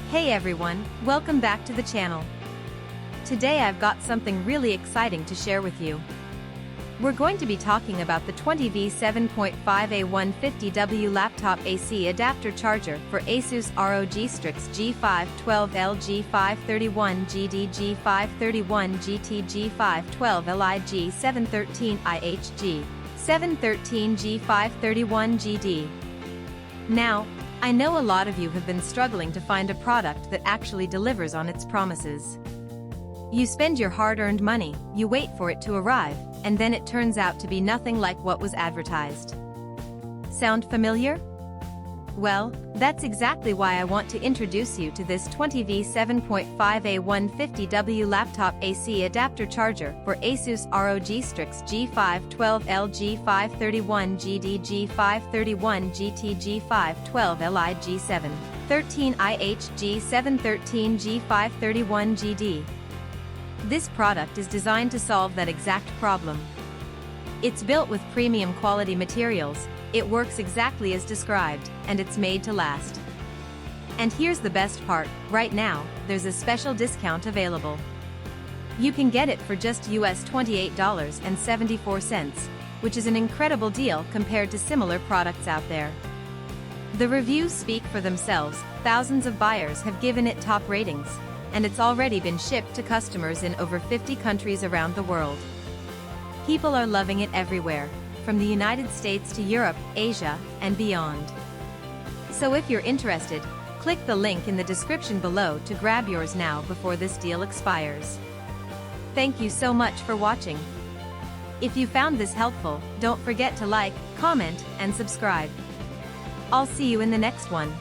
Hey everyone, welcome back to the channel. Today I've got something really exciting to share with you. We're going to be talking about the 20V 7.5A 150W laptop AC adapter charger for ASUS ROG Strix G512L, G531GD, G531GT, G512Li, G713IH, G713, G531GD. Now, I know a lot of you have been struggling to find a product that actually delivers on its promises. You spend your hard-earned money, you wait for it to arrive, and then it turns out to be nothing like what was advertised. Sound familiar? Well, that's exactly why I want to introduce you to this 20V 7.5A 150W laptop AC adapter charger for ASUS ROG Strix G512L, G531GD, G531GT, G512Li, G713IH, G713, G531GD. This product is designed to solve that exact problem. It's built with premium quality materials, it works exactly as described, and it's made to last. And here's the best part, right now, there's a special discount available. You can get it for just US $28.74, which is an incredible deal compared to similar products out there. The reviews speak for themselves, thousands of buyers have given it top ratings, and it's already been shipped to customers in over 50 countries around the world. People are loving it everywhere, from the United States to Europe, Asia, and beyond. So if you're interested, click the link in the description below to grab yours now before this deal expires. Thank you so much for watching. If you found this helpful, don't forget to like, comment, and subscribe. I'll see you in the next one.